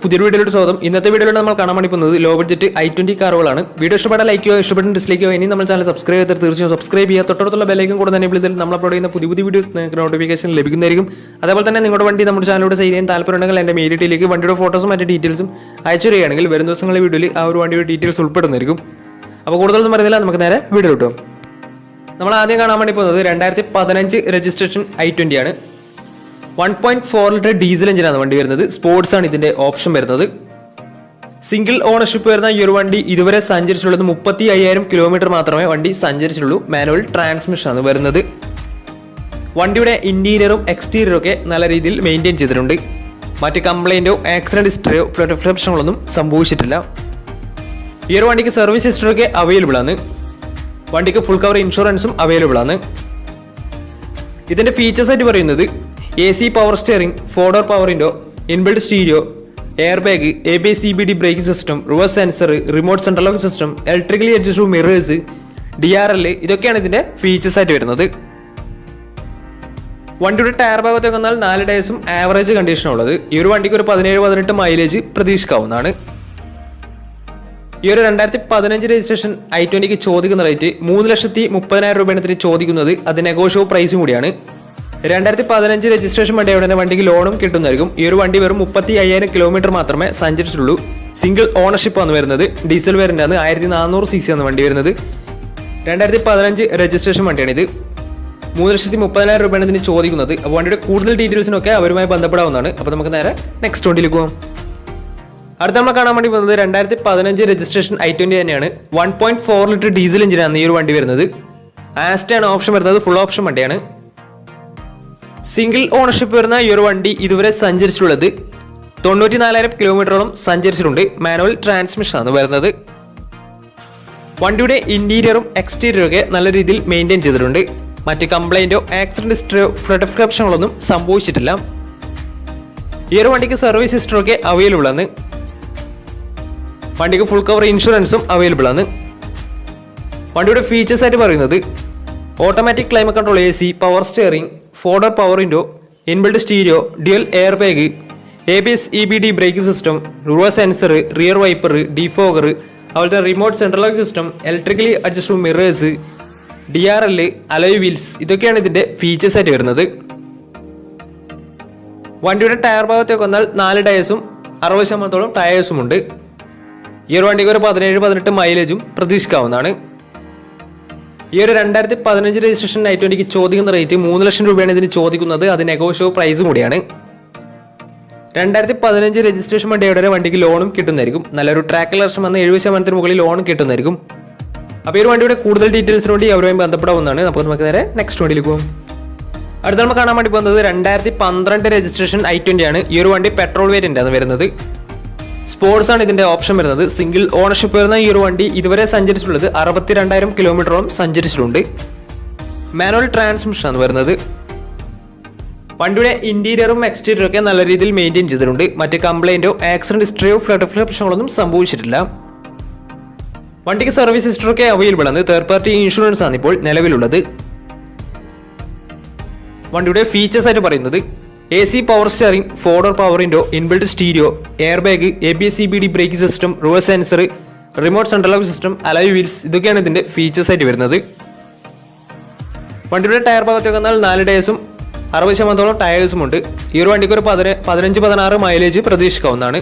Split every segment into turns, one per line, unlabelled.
പുതിയൊരു വീഡിയോയുടെ സ്വാഗതം. ഇന്നത്തെ വീഡിയോയിൽ നമ്മൾ കാണാൻ വേണ്ടി പോകുന്നത് ലോ ബഡ്ജറ്റ് i20 കാറുകളാണ്. വീഡിയോ ഇഷ്ടപ്പെട്ടാൽ ലൈക്ക് ചെയ്യുക, ഇഷ്ടപ്പെട്ട ഡിസ്ലൈക്ക് ചെയ്യുക. ഇനി നമ്മൾ ചാനൽ സബ്സ്ക്രൈബ് ചെയ്താൽ തീർച്ചയായും സബ്സ്ക്രൈബ് ചെയ്യുക. തൊട്ടടുത്തുള്ള ബെല്ലൈക്കൺ കൂടെ തന്നെ വിളിച്ചാൽ നമ്മൾ അപ്ലോഡ് ചെയ്യുന്ന പുതിയ വീഡിയോസ് നിങ്ങൾക്ക് നോട്ടിഫിക്കേഷൻ ലഭിക്കുന്നതായിരിക്കും. അതേപോലെ തന്നെ നിങ്ങളുടെ വണ്ടി നമ്മുടെ ചാനലിലൂടെ സെയിൽ ചെയ്യാൻ താല്പര്യമുണ്ടെങ്കിൽ എൻ്റെ മെയിൽ ഐഡിയിലേക്ക് വണ്ടിയുടെ ഫോട്ടോസും മറ്റു ഡീറ്റെയിൽസും അയച്ചു തരികയാണെങ്കിൽ വരും ദിവസങ്ങളിലെ വീഡിയോയിൽ ആ ഒരു വണ്ടിയുടെ ഡീറ്റെയിൽസ് ഉൾപ്പെടുന്നതായിരിക്കും. അപ്പോൾ കൂടുതലൊന്നും പറയുന്നില്ല, നമുക്ക് നേരെ വീഡിയോ കിട്ടും. നമ്മൾ ആദ്യം കാണാൻ വേണ്ടി പോകുന്നത് 2015 രജിസ്ട്രേഷൻ i20 ആണ്. 1.4 ലിറ്റർ ഡീസൽ എഞ്ചിനാണ് വണ്ടി വരുന്നത്. സ്പോർട്സ് ആണ് ഇതിന്റെ ഓപ്ഷൻ വരുന്നത്. സിംഗിൾ ഓണർഷിപ്പ് വരുന്ന ഈ ഒരു വണ്ടി ഇതുവരെ സഞ്ചരിച്ചിട്ടുള്ളത് 35,000 കിലോമീറ്റർ മാത്രമേ വണ്ടി സഞ്ചരിച്ചിട്ടുള്ളൂ. മാനുവൽ ട്രാൻസ്മിഷൻ ആണ് വരുന്നത്. വണ്ടിയുടെ ഇന്റീരിയറും എക്സ്റ്റീരിയറും ഒക്കെ നല്ല രീതിയിൽ മെയിൻറ്റെയിൻ ചെയ്തിട്ടുണ്ട്. മറ്റ് കംപ്ലൈന്റോ ആക്സിഡന്റ് ഹിസ്റ്ററിയോ ഫ്ലഡ് പ്രശ്നങ്ങളൊന്നും സംഭവിച്ചിട്ടില്ല. ഈ ഒരു വണ്ടിക്ക് സർവീസ് ഹിസ്റ്ററി ഒക്കെ അവൈലബിൾ ആണ്. വണ്ടിക്ക് ഫുൾ കവർ ഇൻഷുറൻസും അവൈലബിൾ ആണ്. ഇതിന്റെ ഫീച്ചേഴ്സ് ആയിട്ട് പറയുന്നത് AC power steering, 4 door power window, inbuilt stereo, air bag, ABS CBD braking system, reverse sensor, remote central lock system, electrically adjustable mirrors, DRL, ഇതൊക്കെയാണ് ഇതിന്റെ ഫീച്ചേഴ്സ് ആയിട്ട് വരുന്നത്. വണ്ടിയുടെ ടയർ ഭാഗത്തേക്ക് വന്നാൽ 4 ടയേഴ്സും ആവറേജ് കണ്ടീഷനുള്ളത്. ഈ ഒരു വണ്ടിക്ക് ഒരു 17-18 മൈലേജ് പ്രതീക്ഷിക്കാവുന്നതാണ്. ഈ ഒരു 2015 രജിസ്ട്രേഷൻ i20ക്ക് ചോദിക്കുന്ന റേറ്റ് 3,30,000 രൂപയാണ് ഇതിന് ചോദിക്കുന്നത്. അത് നെഗോഷ്യബിൾ പ്രൈസും കൂടിയാണ്. 2015 രജിസ്ട്രേഷൻ വണ്ടിയുടെ തന്നെ വണ്ടിക്ക് ലോണും കിട്ടുന്നതായിരിക്കും. ഈ ഒരു വണ്ടി വെറും 35,000 കിലോമീറ്റർ മാത്രമേ സഞ്ചരിച്ചിട്ടുള്ളൂ. സിംഗിൾ ഓണർഷിപ്പ് ആണ് വരുന്നത്. ഡീസൽ വേരിയന്റ് ആണ്. 1400 cc ആണ് വണ്ടി വരുന്നത്. 2015 രജിസ്ട്രേഷൻ വണ്ടിയാണിത്. 3,30,000 രൂപയാണ് ഇതിന് ചോദിക്കുന്നത്. അപ്പോൾ വണ്ടിയുടെ കൂടുതൽ ഡീറ്റെയിൽസിനൊക്കെ അവരുമായി ബന്ധപ്പെടാവുന്നതാണ്. അപ്പോൾ നമുക്ക് നേരെ നെക്സ്റ്റ് വണ്ടിയിലേക്ക് പോകാം. അടുത്ത നമ്മൾ കാണാൻ വേണ്ടി പോകുന്നത് 2015 രജിസ്ട്രേഷൻ i20 തന്നെയാണ്. 1.4 ലിറ്റർ ഡീസൽ എഞ്ചിനാണ് ഈ ഒരു വണ്ടി വരുന്നത്. ആസ്റ്റയാണ് ഓപ്ഷൻ വരുന്നത്. ഫുൾ ഓപ്ഷൻ വണ്ടിയാണ്. സിംഗിൾ ഓണർഷിപ്പ് വരുന്ന ഈ ഒരു വണ്ടി ഇതുവരെ സഞ്ചരിച്ചിട്ടുള്ളത് 94,000 കിലോമീറ്ററോളം സഞ്ചരിച്ചിട്ടുണ്ട്. മാനുവൽ ട്രാൻസ്മിഷൻ ആണ് വരുന്നത്. വണ്ടിയുടെ ഇന്റീരിയറും എക്സ്റ്റീരിയറും ഒക്കെ നല്ല രീതിയിൽ മെയിൻറ്റെയിൻ ചെയ്തിട്ടുണ്ട്. മറ്റ് കംപ്ലൈന്റോ ആക്സിഡന്റ് ഹിസ്റ്ററിയോ ഫ്ലഡ് പ്രശ്നങ്ങളൊന്നും സംഭവിച്ചിട്ടില്ല. ഈ ഒരു വണ്ടിക്ക് സർവീസ് ഹിസ്റ്ററി ഒക്കെ അവൈലബിൾ ആണ്. വണ്ടിക്ക് ഫുൾ കവർ ഇൻഷുറൻസും അവൈലബിൾ ആണ്. വണ്ടിയുടെ ഫീച്ചേഴ്സ് ആയിട്ട് പറയുന്നത് automatic climate control, AC power steering, 4 door power window, inbuilt stereo, dual air bag, ABS EBD braking system, reverse sensor, rear wiper, defogger, അതുപോലെ തന്നെ remote central lock system, electrically adjustable mirrors, DRL, alloy wheels, ഇതൊക്കെയാണ് ഇതിന്റെ features ആയിട്ട് വരുന്നത്. വണ്ടിയുടെ tyre ഭാഗത്തേക്ക് വന്നാൽ 4 ടയേഴ്സും 60% ടയേഴ്സും ഉണ്ട്. ഈ ഒരു വണ്ടിക്ക് ഒരു 17-18 മൈലേജും പ്രതീക്ഷിക്കാവുന്നതാണ്. ഈ ഒരു 2015 രജിസ്ട്രേഷൻ i20ക്ക് ചോദിക്കുന്ന റേറ്റ് 3 ലക്ഷം രൂപയാണ് ഇതിന് ചോദിക്കുന്നത്. അത് നെഗോഷ്യബിൾ പ്രൈസും കൂടിയാണ്. 2015 രജിസ്ട്രേഷൻ വണ്ടിയുടെ വണ്ടിക്ക് ലോണും കിട്ടുന്നതായിരിക്കും. നല്ലൊരു ട്രാക്ക് ലക്ഷം വന്ന് 70% മുകളിൽ ലോണും കിട്ടുന്നതായിരിക്കും. അപ്പോൾ ഈ ഒരു വണ്ടിയുടെ കൂടുതൽ ഡീറ്റെയിൽസിന് വേണ്ടി അവരുമായി ബന്ധപ്പെടാവുന്നതാണ്. അപ്പോൾ നമുക്ക് നേരെ നെക്സ്റ്റ് വണ്ടിയിലേക്ക് പോകും. അടുത്ത നമ്മൾ കാണാൻ വേണ്ടി പോകുന്നത് 2012 രജിസ്ട്രേഷൻ i20 ആണ്. ഈ ഒരു വണ്ടി പെട്രോൾ വേരിയന്റ് ആണ് വരുന്നത്. സ്പോർട്സ് ആണ് ഇതിന്റെ ഓപ്ഷൻ വരുന്നത്. സിംഗിൾ ഓണർഷിപ്പ് വരുന്ന ഈ ഒരു വണ്ടി ഇതുവരെ സഞ്ചരിച്ചിട്ടുള്ളത് 62,000 കിലോമീറ്ററോളം സഞ്ചരിച്ചിട്ടുണ്ട്. മാനുവൽ ട്രാൻസ്മിഷൻ ആണ് വരുന്നത്. വണ്ടിയുടെ ഇന്റീരിയറും എക്സ്റ്റീരിയറും ഒക്കെ നല്ല രീതിയിൽ മെയിൻറ്റെയിൻ ചെയ്തിട്ടുണ്ട്. മറ്റ് കംപ്ലൈന്റോ ആക്സിഡന്റ് ഹിസ്റ്ററിയോ ഫ്ലഡ് പ്രശ്നങ്ങളൊന്നും സംഭവിച്ചിട്ടില്ല. വണ്ടിക്ക് സർവീസ് ഹിസ്റ്ററി ഒക്കെ അവൈലബിൾ ആണ്. തേർഡ് പാർട്ടി ഇൻഷുറൻസ് ആണ് ഇപ്പോൾ നിലവിലുള്ളത്. വണ്ടിയുടെ ഫീച്ചേഴ്സ് ആയിട്ട് പറയുന്നത് AC power steering, 4 door power window, inbuilt stereo, air bag, ABS CBD braking system, reverse sensor, remote central lock system, alloy wheels, ഇതൊക്കെയാണ് ഇതിന്റെ ഫീച്ചേഴ്സ് ആയിട്ട് വരുന്നത്. വണ്ടിയുടെ ടയർ ഭാഗത്തേക്ക് വന്നാൽ 4 ടയേഴ്സും 60% ടയേഴ്സും ഉണ്ട്. ഈ ഒരു വണ്ടിക്ക് ഒരു 15-16 മൈലേജ് പ്രതീക്ഷിക്കാവുന്നതാണ്.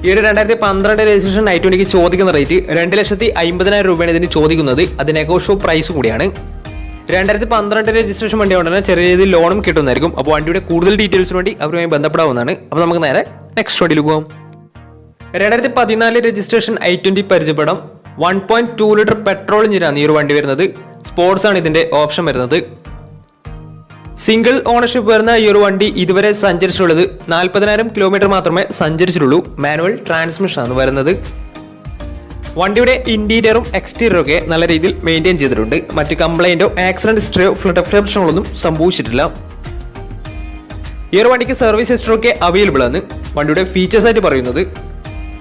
ഈ ഒരു 2012 രജിസ്ട്രേഷൻ i20ക്ക് ചോദിക്കുന്ന റേറ്റ് 2,50,000 രൂപയാണ് ഇതിന് ചോദിക്കുന്നത്. അത് നെഗോഷ്യബിൾ പ്രൈസും കൂടിയാണ്. 2012 രജിസ്ട്രേഷൻ വണ്ടി കൊണ്ട് തന്നെ ചെറിയ രീതിയിൽ ലോണും കിട്ടുന്നതായിരിക്കും. അപ്പോൾ വണ്ടിയുടെ കൂടുതൽ ഡീറ്റെയിൽസിന് വേണ്ടി അവരുമായി ബന്ധപ്പെടാവുന്നതാണ്. അപ്പോൾ നമുക്ക് നേരെ നെക്സ്റ്റ് വണ്ടിയിൽ പോകാം. 2014 രജിസ്ട്രേഷൻ i20 പരിചയപ്പെടാം. 1.2 ലിറ്റർ പെട്രോൾ എഞ്ചിനാണ് ഈ ഒരു വണ്ടി വരുന്നത്. സ്പോർട്സ് ആണ് ഇതിന്റെ ഓപ്ഷൻ വരുന്നത്. സിംഗിൾ ഓണർഷിപ്പ് വരുന്ന ഈ ഒരു വണ്ടി ഇതുവരെ സഞ്ചരിച്ചിട്ടുള്ളത് 40,000 കിലോമീറ്റർ മാത്രമേ സഞ്ചരിച്ചിട്ടുള്ളൂ. മാനുവൽ ട്രാൻസ്മിഷൻ ആണ് വരുന്നത്. വണ്ടിയുടെ ഇന്റീരിയറും എക്സ്റ്റീരിയറും ഒക്കെ നല്ല രീതിയിൽ മെയിൻറ്റെയിൻ ചെയ്തിട്ടുണ്ട്. മറ്റ് കംപ്ലൈന്റോ ആക്സിഡന്റ് ഹിസ്റ്ററിയോ ഫ്ലഡ് പ്രശ്നങ്ങളൊന്നും സംഭവിച്ചിട്ടില്ല. ഈ ഒരു വണ്ടിക്ക് സർവീസ് ഹിസ്റ്ററി ഒക്കെ അവൈലബിൾ ആണ്. വണ്ടിയുടെ ഫീച്ചേഴ്സ് ആയിട്ട് പറയുന്നത്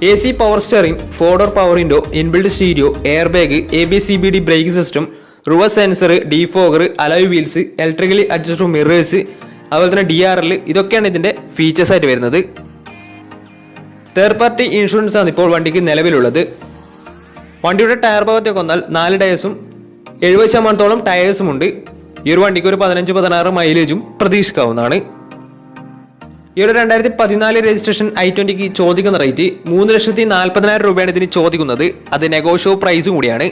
AC power steering, 4 door power window, inbuilt stereo, air bag, ABS CBD braking system, reverse sensor, defogger, alloy wheels, electrically adjustable mirrors, അതുപോലെ തന്നെ DRL, ഇതൊക്കെയാണ് ഇതിൻ്റെ ഫീച്ചേഴ്സ് ആയിട്ട് വരുന്നത്. തേർഡ് പാർട്ടി ഇൻഷുറൻസ് ആണ് ഇപ്പോൾ വണ്ടിക്ക് നിലവിലുള്ളത്. വണ്ടിയുടെ ടയർ ഭാഗത്തേക്ക് വന്നാൽ 4 ടയേഴ്സും 70% ടയേഴ്സും ഉണ്ട്. ഈ ഒരു വണ്ടിക്ക് ഒരു 15-16 മൈലേജും പ്രതീക്ഷിക്കാവുന്നതാണ്. ഈ ഒരു 2014 രജിസ്ട്രേഷൻ i20ക്ക് ചോദിക്കുന്ന റേറ്റ് 3,40,000 രൂപയാണ് ഇതിന് ചോദിക്കുന്നത്. അത് നെഗോഷ്യബിൾ പ്രൈസും കൂടിയാണ്.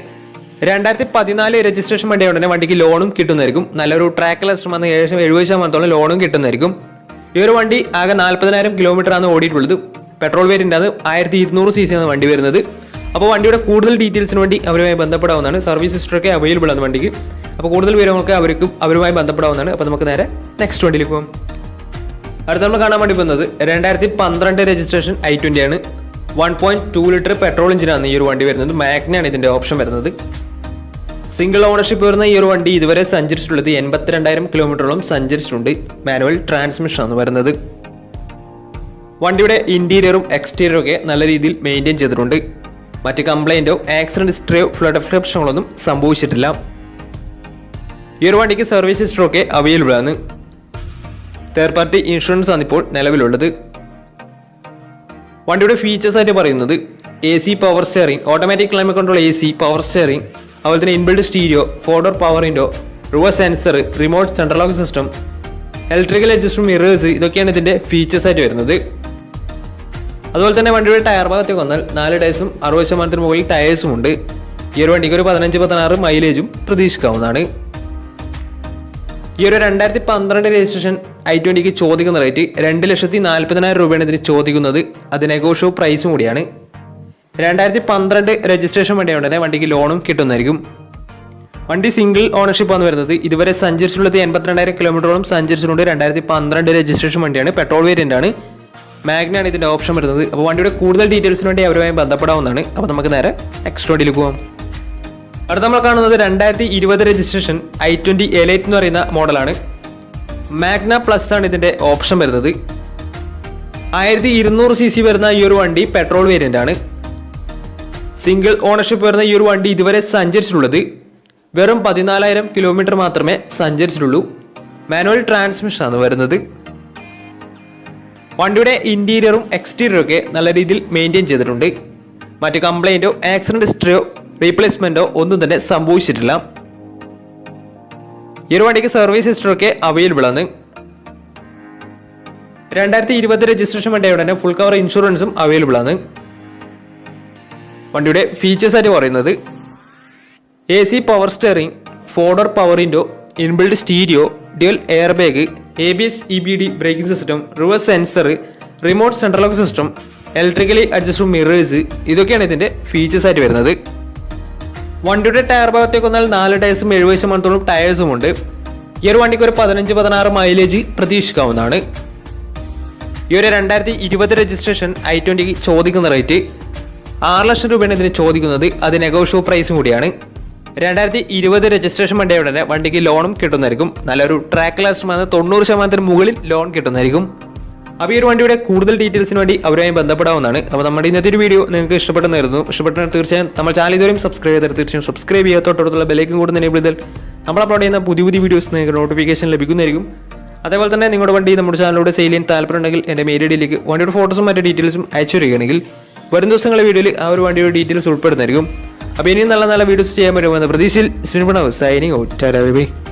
2014 രജിസ്ട്രേഷൻ വണ്ടി ഉടനെ വണ്ടിക്ക് ലോണും കിട്ടുന്നതായിരിക്കും. നല്ലൊരു ട്രാക്ക് ലെസ്റ്റർ വന്ന് ഏകദേശം 70% ലോണും കിട്ടുന്നതായിരിക്കും. ഈ ഒരു വണ്ടി ആകെ 40,000 കിലോമീറ്റർ ആണ് ഓടിയിട്ടുള്ളത്. പെട്രോൾ വേരിയൻ്റ് ആണ്. 1200 cc ആണ് വണ്ടി വരുന്നത്. അപ്പോൾ വണ്ടിയുടെ കൂടുതൽ ഡീറ്റെയിൽസിന് വേണ്ടി അവരുമായി ബന്ധപ്പെടാവുന്നതാണ്. സർവീസ് ഹിസ്റ്ററൊക്കെ അവൈലബിൾ ആണ് വണ്ടിക്ക്. അപ്പോൾ കൂടുതൽ വിവരങ്ങൾക്ക് അവരുമായി ബന്ധപ്പെടാവുന്നതാണ്. അപ്പോൾ നമുക്ക് നേരെ നെക്സ്റ്റ് വണ്ടിയിലേക്ക് പോകാം. അടുത്ത നമ്മൾ കാണാൻ വേണ്ടി പോകുന്നത് 2012 രജിസ്ട്രേഷൻ i20 ആണ്. 1.2 ലിറ്റർ പെട്രോൾ എഞ്ചിനാണ് ഈ ഒരു വണ്ടി വരുന്നത്. മാഗ്നയാണ് ഇതിൻ്റെ ഓപ്ഷൻ വരുന്നത്. സിംഗിൾ ഓണർഷിപ്പ് വരുന്ന ഈ ഒരു വണ്ടി ഇതുവരെ സഞ്ചരിച്ചിട്ടുള്ളത് 82,000 കിലോമീറ്ററോളം സഞ്ചരിച്ചിട്ടുണ്ട്. മാനുവൽ ട്രാൻസ്മിഷൻ ആണ് വരുന്നത്. വണ്ടിയുടെ ഇന്റീരിയറും എക്സ്റ്റീരിയറും ഒക്കെ നല്ല രീതിയിൽ മെയിൻറ്റെയിൻ ചെയ്തിട്ടുണ്ട്. മറ്റ് കംപ്ലൈൻറ്റോ ആക്സിഡന്റ് ഹിസ്റ്ററിയോ ഫ്ലഡ് പ്രശ്നങ്ങളൊന്നും സംഭവിച്ചിട്ടില്ല. ഈ ഒരു വണ്ടിക്ക് സർവീസ് ഹിസ്റ്ററൊക്കെ അവൈലബിൾ ആണ്. തേർഡ് പാർട്ടി ഇൻഷുറൻസ് ആണ് ഇപ്പോൾ നിലവിലുള്ളത്. വണ്ടിയുടെ ഫീച്ചേഴ്സ് ആയിട്ട് പറയുന്നത് AC power steering, automatic climate control AC, power steering, അതുപോലെ തന്നെ inbuilt stereo, 4-door power window, reverse sensor, remote central lock system, electrical adjustable mirrors, ഇതൊക്കെയാണ് ഇതിൻ്റെ ഫീച്ചേഴ്സ് ആയിട്ട് വരുന്നത്. അതുപോലെ തന്നെ വണ്ടിയുടെ ടയർ ഭാഗത്തേക്ക് വന്നാൽ 4 ടയേഴ്സും 60% മുകളിൽ ടയേഴ്സും ഉണ്ട്. ഈ ഒരു വണ്ടിക്ക് ഒരു 15-16 മൈലേജും പ്രതീക്ഷിക്കാവുന്നതാണ്. ഈ ഒരു 2012 രജിസ്ട്രേഷൻ i20ക്ക് ചോദിക്കുന്ന റേറ്റ് 2,40,000 രൂപയാണ് ഇതിന് ചോദിക്കുന്നത്. അത് നെഗോഷ്യബിൾ പ്രൈസും കൂടിയാണ്. 2012 രജിസ്ട്രേഷൻ വണ്ടിയാണ് തന്നെ വണ്ടിക്ക് ലോണും കിട്ടുന്നതായിരിക്കും. വണ്ടി സിംഗിൾ ഓണർഷിപ്പ് ആണ് വരുന്നത്. ഇതുവരെ സഞ്ചരിച്ചിട്ടുള്ളത് 82,000 കിലോമീറ്ററോളം സഞ്ചരിച്ചിട്ടുണ്ട്. 2012 രജിസ്ട്രേഷൻ വണ്ടിയാണ്. പെട്രോൾ വേരിയൻ്റ് ആണ്. മാഗ്നയാണ് ഇതിൻ്റെ ഓപ്ഷൻ വരുന്നത്. അപ്പോൾ വണ്ടിയുടെ കൂടുതൽ ഡീറ്റെയിൽസിന് വേണ്ടി അവരുമായി ബന്ധപ്പെടാവുന്നതാണ്. അപ്പോൾ നമുക്ക് നേരെ നെക്സ്റ്റ് വണ്ടിയിലേക്ക് പോകാം. അടുത്ത നമ്മൾ കാണുന്നത് 2020 രജിസ്ട്രേഷൻ i20 എലൈറ്റ് എന്ന് പറയുന്ന മോഡലാണ്. മാഗ്ന പ്ലസ് ആണ് ഇതിൻ്റെ ഓപ്ഷൻ വരുന്നത്. 1200 cc വരുന്ന ഈ ഒരു വണ്ടി പെട്രോൾ വേരിയൻ്റ് ആണ്. സിംഗിൾ ഓണർഷിപ്പ് വരുന്ന ഈ ഒരു വണ്ടി ഇതുവരെ സഞ്ചരിച്ചിട്ടുള്ളത് വെറും 14,000 കിലോമീറ്റർ മാത്രമേ സഞ്ചരിച്ചിട്ടുള്ളൂ. മാനുവൽ ട്രാൻസ്മിഷൻ ആണ് വരുന്നത്. വണ്ടിയുടെ ഇന്റീരിയറും എക്സ്റ്റീരിയറും ഒക്കെ നല്ല രീതിയിൽ മെയിൻറ്റെയിൻ ചെയ്തിട്ടുണ്ട്. മറ്റ് കംപ്ലൈൻറ്റോ ആക്സിഡന്റ് ഹിസ്റ്ററിയോ റീപ്ലേസ്മെന്റോ ഒന്നും തന്നെ സംഭവിച്ചിട്ടില്ല. ഈ ഒരു വണ്ടിക്ക് സർവീസ് ഹിസ്റ്ററൊക്കെ അവൈലബിൾ ആണ്. 2020 രജിസ്ട്രേഷൻ വണ്ടിയുടെ തന്നെ ഫുൾ കവർ ഇൻഷുറൻസും അവൈലബിൾ ആണ്. വണ്ടിയുടെ ഫീച്ചേഴ്സ് ആയിട്ട് പറയുന്നത് AC power steering, 4-door power window, inbuilt stereo, dual air bag, ABS EBD braking system, reverse sensor, remote central lock system, electrically adjustable mirrors, ഇതൊക്കെയാണ് ഇതിൻ്റെ ഫീച്ചേഴ്സ് ആയിട്ട് വരുന്നത്. വണ്ടിയുടെ ടയർ ഭാഗത്തേക്ക് വന്നാൽ 4 ടയേഴ്സും 70% ടയേഴ്സും ഉണ്ട്. ഈ ഒരു വണ്ടിക്ക് ഒരു 15-16 മൈലേജ് പ്രതീക്ഷിക്കാവുന്നതാണ്. ഈ ഒരു 2020 രജിസ്ട്രേഷൻ i20ക്ക് ചോദിക്കുന്ന റേറ്റ് 6 ലക്ഷം രൂപയാണ് ഇതിന് ചോദിക്കുന്നത്. അത് നെഗോഷ്യബിൾ പ്രൈസും കൂടിയാണ്. 2020 രജിസ്ട്രേഷൻ വണ്ടിയുടെ തന്നെ വണ്ടിക്ക് ലോണും കിട്ടുന്നതായിരിക്കും. നല്ലൊരു ട്രാക്ക് ലാസ്റ്റമാണ്. 90% മുകളിൽ ലോൺ കിട്ടുന്നതായിരിക്കും. അപ്പോൾ ഈ ഒരു വണ്ടിയുടെ കൂടുതൽ ഡീറ്റെയിൽസിന് വേണ്ടി അവരുമായി ബന്ധപ്പെടാവുന്നതാണ്. അപ്പോൾ നമ്മുടെ ഇന്നത്തെ ഒരു വീഡിയോ നിങ്ങൾക്ക് ഇഷ്ടപ്പെട്ടെന്നായിരുന്നു. ഇഷ്ടപ്പെട്ടാൽ തീർച്ചയായും നമ്മൾ ചാനൽ ഇതുവരെയും സബ്സ്ക്രൈബ് ചെയ്താൽ തീർച്ചയായും സബ്സ്ക്രൈബ് ചെയ്യുക. തൊട്ടടുത്തുള്ള ബെല്ലൈക്കൻ കൂടെ എനേബിൾ ചെയ്താൽ നമ്മൾ അപ്ലോഡ് ചെയ്യുന്ന പുതിയ വീഡിയോസ് നിങ്ങൾക്ക് നോട്ടിഫിക്കേഷൻ ലഭിക്കുന്നതായിരിക്കും. അതേപോലെ തന്നെ നിങ്ങളുടെ വണ്ടി നമ്മുടെ ചാനലിലൂടെ സെയിൽ ചെയ്യാൻ താല്പര്യമുണ്ടെങ്കിൽ എൻ്റെ മെയിൽ ഐഡിയിലേക്ക് വണ്ടിയുടെ ഫോട്ടോസും മറ്റു ഡീറ്റെയിൽസും അയച്ചു തരികയാണെങ്കിൽ വരും ദിവസങ്ങളിലെ വീഡിയോയിൽ ആ ഒരു വണ്ടിയുടെ ഡീറ്റെയിൽസ് ഉൾപ്പെടുന്നതായിരിക്കും. അപ്പോൾ ഇനിയും നല്ല വീഡിയോസ് ചെയ്യാൻ പറ്റുമെന്ന പ്രതീക്ഷയിൽ സൈനിങ് ഔട്ട്.